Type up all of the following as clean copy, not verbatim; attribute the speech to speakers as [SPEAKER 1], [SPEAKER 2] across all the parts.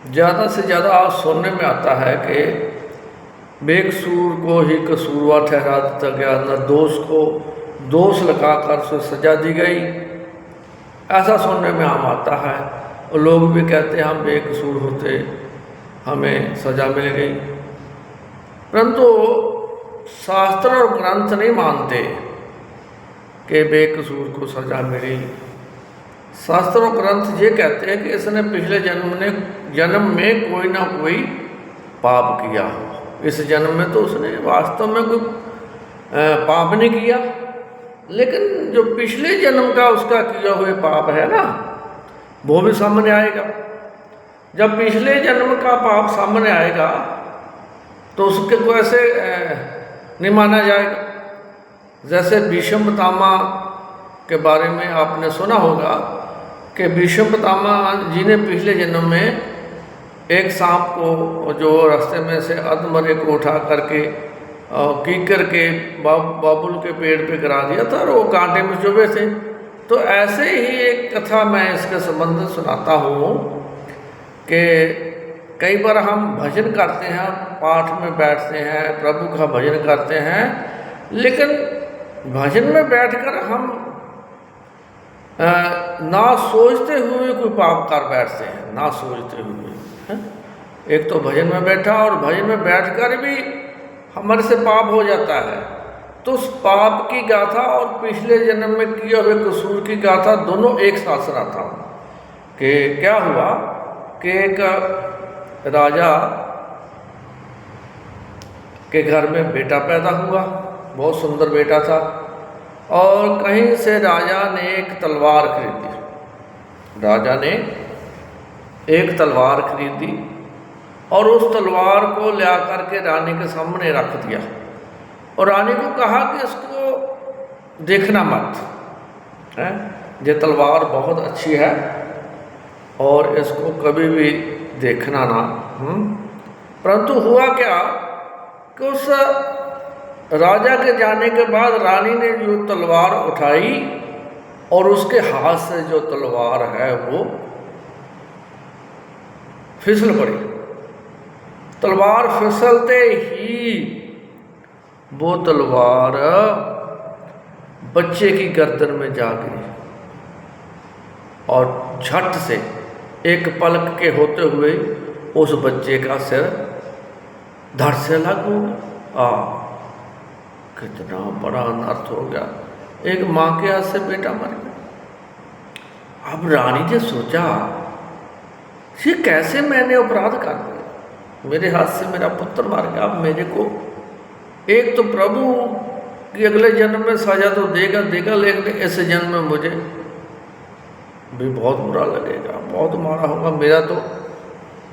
[SPEAKER 1] ज़्यादा से ज़्यादा सुनने में आता है कि बेकसूर को ही कसूरवार ठहरा दिया गया, निर्दोष को दोष लगाकर उसे सजा दी गई, ऐसा सुनने में आम आता है। और लोग भी कहते हैं हम बेकसूर होते, हमें सज़ा मिल गई। परंतु शास्त्र और ग्रंथ नहीं मानते कि बेकसूर को सज़ा मिली। शास्त्र और ग्रंथ ये कहते हैं कि इसने पिछले जन्म में कोई ना कोई पाप किया हो, इस जन्म में तो उसने वास्तव में कोई पाप नहीं किया, लेकिन जो पिछले जन्म का उसका किया हुआ पाप है ना, वो भी सामने आएगा। जब पिछले जन्म का पाप सामने आएगा तो उसके को ऐसे नहीं माना जाएगा। जैसे भीष्म पितामह के बारे में आपने सुना होगा कि भीष्म पितामह जी ने पिछले जन्म में एक सांप को जो रास्ते में से अधमरे को उठा करके कीकर के बाबुल के पेड़ पे गिरा दिया था और वो कांटे में चुभे थे। तो ऐसे ही एक कथा मैं इसके संबंध में सुनाता हूँ कि कई बार हम भजन करते हैं, पाठ में बैठते हैं, प्रभु का भजन करते हैं, लेकिन भजन में बैठकर हम ना सोचते हुए कोई पाप कर बैठते हैं, ना सोचते हुए है? एक तो भजन में बैठा और भजन में बैठकर भी हमारे से पाप हो जाता है। तो उस पाप की गाथा और पिछले जन्म में किए हुए कसूर की गाथा दोनों एक साथ सुनाता हूँ कि क्या हुआ कि एक राजा के घर में बेटा पैदा हुआ, बहुत सुंदर बेटा था, और कहीं से राजा ने एक तलवार खरीदी। राजा ने एक तलवार खरीदी और उस तलवार को ले आकर के रानी के सामने रख दिया और रानी को कहा कि इसको देखना मत, है ये तलवार बहुत अच्छी है और इसको कभी भी देखना ना। परंतु हुआ क्या कि उस राजा के जाने के बाद रानी ने जो तलवार उठाई और उसके हाथ से जो तलवार है वो फिसल पड़ी। तलवार फिसलते ही वो तलवार बच्चे की गर्दन में जा गिरी और झट से एक पलक के होते हुए उस बच्चे का सिर धड़ से अलग हो गया। कितना बड़ा अनर्थ हो गया, एक माँ के हाथ से बेटा मर गया। अब रानी ने सोचा ये कैसे मैंने अपराध कर दिया, मेरे हाथ से मेरा पुत्र मार गया। अब मेरे को एक तो प्रभु कि अगले जन्म में सजा तो देगा देगा, लेकिन इस जन्म में मुझे भी बहुत बुरा लगेगा, बहुत मारा होगा, मेरा तो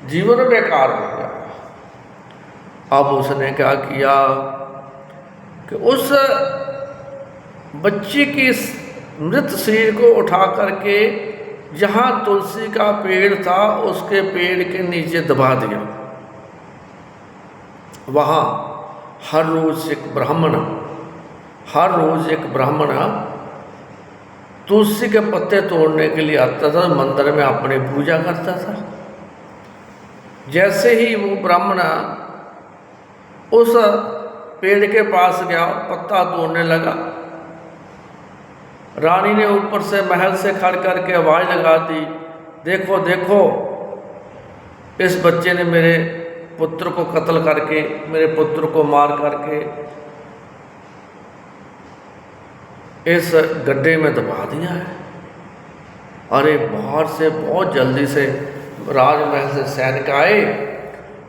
[SPEAKER 1] जीवन बेकार हो गया। अब उसने क्या किया कि उस बच्चे की मृत शरीर को उठा करके जहाँ तुलसी का पेड़ था उसके पेड़ के नीचे दबा दिया। वहाँ हर रोज एक ब्राह्मण तुलसी के पत्ते तोड़ने के लिए आता था, मंदिर में अपनी पूजा करता था। जैसे ही वो ब्राह्मण उस पेड़ के पास गया और पत्ता तोड़ने लगा, रानी ने ऊपर से महल से खड़ करके आवाज़ लगा दी, देखो देखो इस बच्चे ने मेरे पुत्र को कत्ल करके, मेरे पुत्र को मार करके इस गड्ढे में दबा दिया है। अरे बाहर से बहुत जल्दी से राजमहल से सैनिक आए,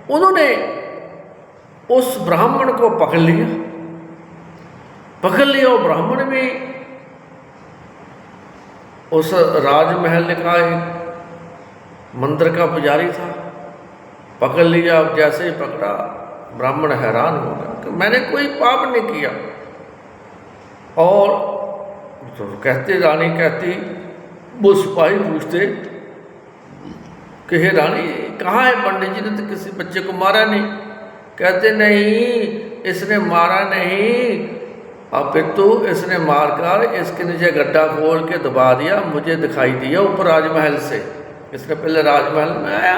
[SPEAKER 1] उन्होंने उस ब्राह्मण को पकड़ लिया और ब्राह्मण भी उस राजमहल का एक मंदिर का पुजारी था, पकड़ लिया। अब जैसे ही पकड़ा ब्राह्मण हैरान हो गया कि मैंने कोई पाप नहीं किया। और तो रानी कहती, वो सिपाही पूछते कि हे रानी कहाँ है पंडित जी ने तो किसी बच्चे को मारा नहीं। कहते नहीं, इसने मारा नहीं, अब फिर तो इसने मारकर इसके नीचे गड्ढा खोल के दबा दिया, मुझे दिखाई दिया ऊपर राजमहल से। इसने पहले राजमहल में आया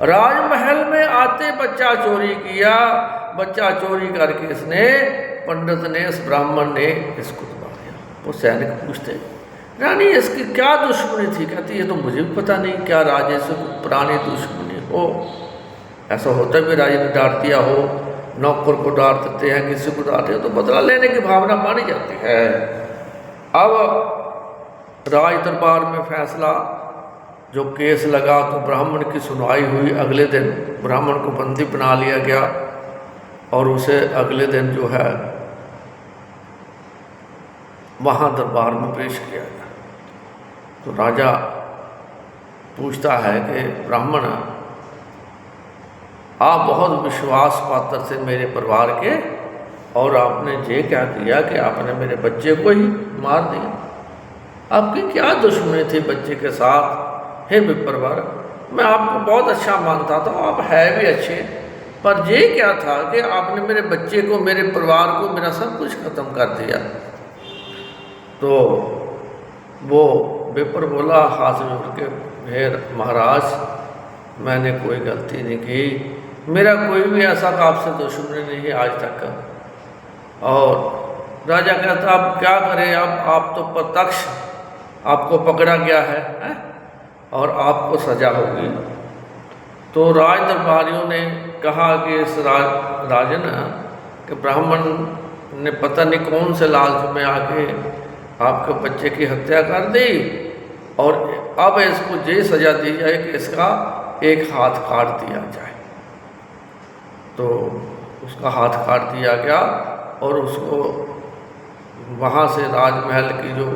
[SPEAKER 1] राजमहल में आते बच्चा चोरी किया, बच्चा चोरी करके इसने पंडित ने, इस ब्राह्मण ने इसको दबा दिया। वो सैनिक पूछते, रानी इसकी क्या दुश्मनी थी? कहती ये तो मुझे भी पता नहीं, क्या राजे से पुरानी दुश्मनी हो। ऐसा होता भी राजे ने डांट दिया हो, नौकर को डांट देते हैं, किसी को डांटते हैं तो बदला लेने की भावना मानी जाती है। अब राज दरबार में फैसला जो केस लगा तो ब्राह्मण की सुनवाई हुई। अगले दिन ब्राह्मण को बंदी बना लिया गया और उसे अगले दिन जो है वहाँ दरबार में पेश किया गया। तो राजा पूछता है कि ब्राह्मण, आप बहुत विश्वास पात्र थे मेरे परिवार के, और आपने ये क्या किया कि आपने मेरे बच्चे को ही मार दिया। आपकी क्या दुश्मनी थी बच्चे के साथ? हे विप्रवर, मैं आपको बहुत अच्छा मानता था, आप है भी अच्छे, पर ये क्या था कि आपने मेरे बच्चे को, मेरे परिवार को, मेरा सब कुछ खत्म कर दिया। तो वो विप्र बोला हाथ जोड़ के, हे महाराज, मैंने कोई गलती नहीं की, मेरा कोई भी ऐसा आपसे दुश्मनी नहीं है आज तक। और राजा कहता अब क्या करें, अब आप तो प्रत्यक्ष आपको पकड़ा गया है और आपको सजा होगी। तो राज दरबारियों ने कहा कि इस राजन के ब्राह्मण ने पता नहीं कौन से लालच में आके आपके बच्चे की हत्या कर दी, और अब इसको ये सजा दी जाए कि इसका एक हाथ काट दिया जाए। तो उसका हाथ काट दिया गया और उसको वहाँ से राजमहल की जो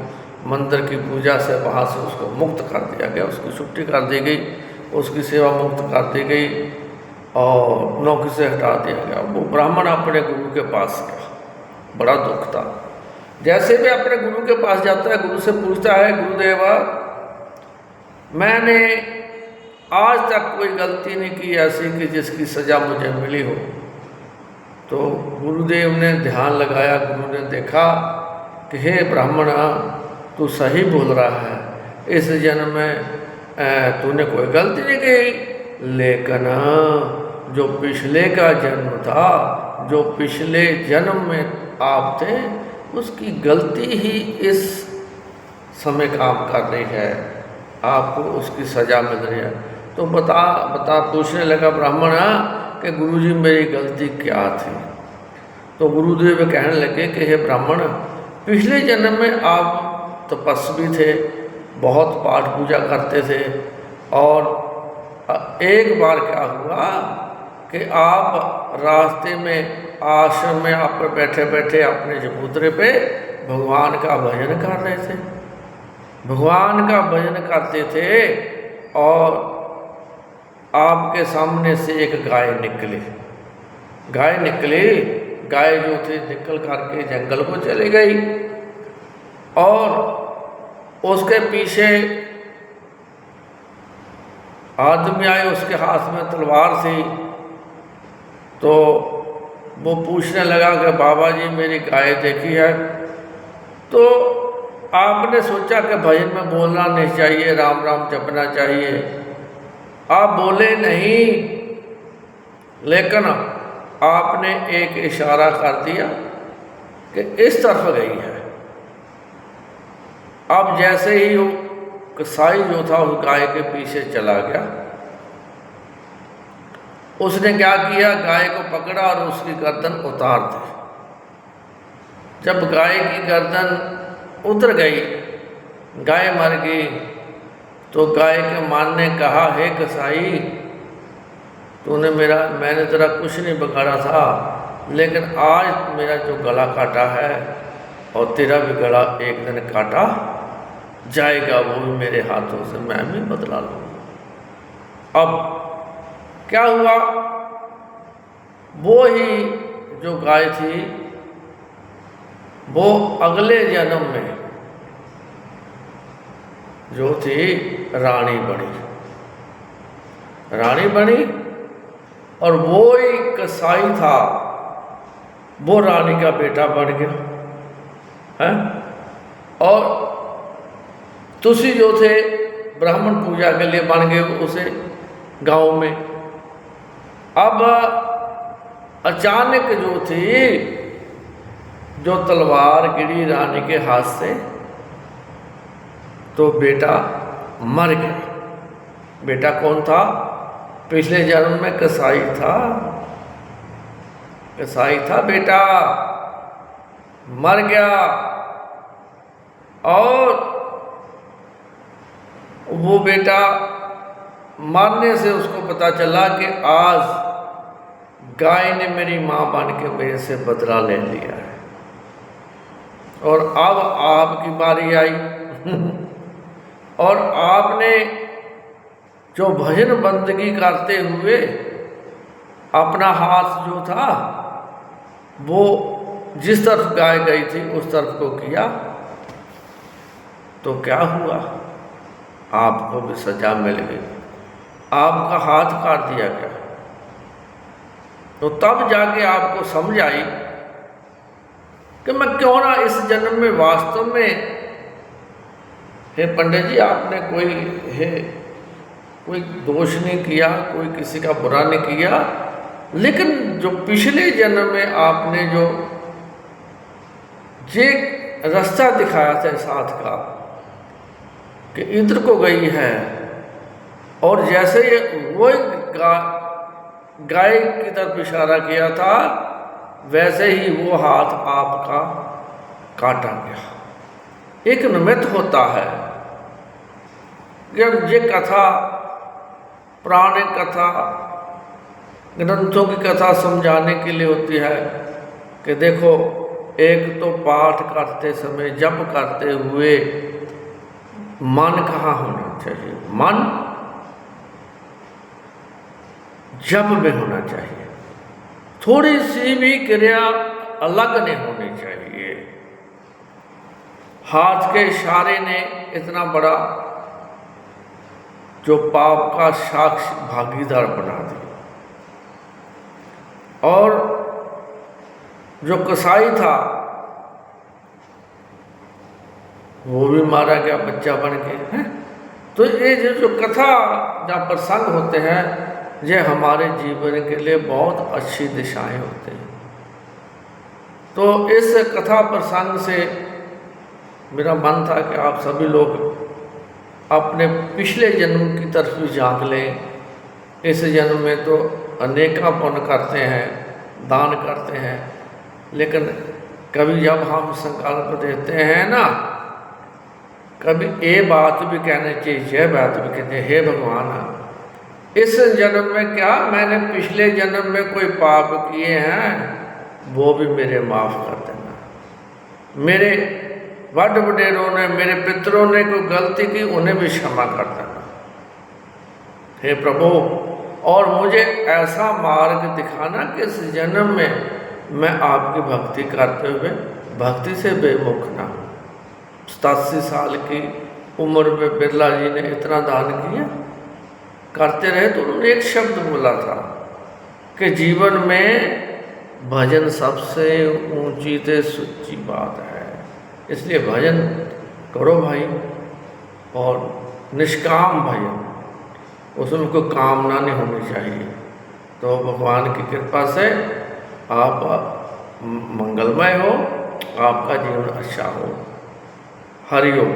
[SPEAKER 1] मंदिर की पूजा से वहाँ से उसको मुक्त कर दिया गया, उसकी छुट्टी कर दी गई, उसकी सेवा मुक्त कर दी गई और नौकरी से हटा दिया गया। वो ब्राह्मण अपने गुरु के पास गया, बड़ा दुख था। जैसे भी अपने गुरु के पास जाता है, गुरु से पूछता है, गुरुदेवा मैंने आज तक कोई गलती नहीं की ऐसी कि जिसकी सज़ा मुझे मिली हो। तो गुरुदेव ने ध्यान लगाया, गुरु ने देखा कि हे ब्राह्मण, तू सही बोल रहा है, इस जन्म में तूने कोई गलती नहीं की, लेकिन जो पिछले का जन्म था, जो पिछले जन्म में आप थे, उसकी गलती ही इस समय काम कर रही है, आपको उसकी सज़ा मिल रही है। तो बता पूछने लगा ब्राह्मण कि गुरुजी मेरी गलती क्या थी। तो गुरुदेव कहने लगे कि हे ब्राह्मण, पिछले जन्म में आप तपस्वी थे, बहुत पाठ पूजा करते थे, और एक बार क्या हुआ कि आप रास्ते में आश्रम में आप बैठे बैठे अपने चबूतरे पे भगवान का भजन कर रहे थे, भगवान का भजन करते थे, और आपके सामने से एक गाय निकली। गाय जो थी निकल करके जंगल को चली गई, और उसके पीछे आदमी आए, उसके हाथ में तलवार थी। तो वो पूछने लगा कि बाबा जी मेरी गाय देखी है। तो आपने सोचा कि भजन में बोलना नहीं चाहिए, राम राम जपना चाहिए, आप बोले नहीं, लेकिन आपने एक इशारा कर दिया कि इस तरफ गई है। अब जैसे ही वो कसाई जो था उस गाय के पीछे चला गया, उसने क्या किया, गाय को पकड़ा और उसकी गर्दन उतार दी। जब गाय की गर्दन उतर गई, गाय मर गई, तो गाय के मान ने कहा, हे कसाई, मैंने तेरा कुछ नहीं बिगाड़ा था, लेकिन आज मेरा जो गला काटा है और तेरा भी गला एक दिन काटा जाएगा, वो भी मेरे हाथों से, मैं भी बदला लूँगा। अब क्या हुआ, वो ही जो गाय थी वो अगले जन्म में जो थी रानी बनी, और वो ही कसाई था, वो रानी का बेटा बन गया है। और तुसी जो थे ब्राह्मण पूजा के लिए बन गए उसे गांव में। अब अचानक जो थी, जो तलवार गिरी रानी के हाथ से, तो बेटा मर गया। बेटा कौन था? पिछले जन्म में कसाई था, कसाई था बेटा, मर गया। और वो बेटा मरने से उसको पता चला कि आज गाय ने मेरी माँ बन के मेरे से बदला ले लिया है, और अब आपकी बारी आई। और आपने जो भजन बंदगी करते हुए अपना हाथ जो था वो जिस तरफ गाय गई थी उस तरफ को किया, तो क्या हुआ? आपको भी सजा मिल गई, आपका हाथ काट दिया गया। तो तब जाके आपको समझ आई कि मैं क्यों ना इस जन्म में वास्तव में, हे पंडित जी, आपने कोई दोष नहीं किया, कोई किसी का बुरा नहीं किया, लेकिन जो पिछले जन्म में आपने जो ये रास्ता दिखाया था साथ का कि इधर को गई है, और जैसे ये वो गाय की तरफ इशारा किया था, वैसे ही वो हाथ आपका काटा गया। एक निमित्त होता है। ये कथा, पुराने कथा, ग्रंथों की कथा समझाने के लिए होती है कि देखो, एक तो पाठ करते समय, जप करते हुए मन कहाँ होना चाहिए? मन जप में होना चाहिए। थोड़ी सी भी क्रिया अलग नहीं होनी चाहिए। हाथ के इशारे ने इतना बड़ा जो पाप का साक्षी भागीदार बना दिया। और जो कसाई था वो भी मारा गया बच्चा बन के, हैं? तो ये जो कथा या प्रसंग होते हैं, ये हमारे जीवन के लिए बहुत अच्छी दिशाएं होते हैं। तो इस कथा प्रसंग से मेरा मन था कि आप सभी लोग अपने पिछले जन्म की तरफ भी झांक लें। इस जन्म में तो अनेका पुण्य करते हैं, दान करते हैं, लेकिन कभी जब हम संकल्प देते हैं ना, कभी ये बात भी कहनी चाहिए, यह बात भी कहते हैं, हे भगवान, इस जन्म में क्या मैंने पिछले जन्म में कोई पाप किए हैं, वो भी मेरे माफ़ कर देना। मेरे बड़ वडेरों ने, मेरे पितरों ने कोई गलती की, उन्हें भी क्षमा कर देना, हे प्रभु। और मुझे ऐसा मार्ग दिखाना कि इस जन्म में मैं आपकी भक्ति करते हुए भक्ति से बेमुख ना हूँ। 87 साल की उम्र में बिरला जी ने इतना दान किया, करते रहे, तो उन्होंने एक शब्द बोला था कि जीवन में भजन सबसे ऊंची से सच्ची बात है, इसलिए भजन करो भाई, और निष्काम भजन, उसमें कोई कामना नहीं होनी चाहिए। तो भगवान की कृपा से आप मंगलमय हो, आपका जीवन अच्छा हो। हरि ओम।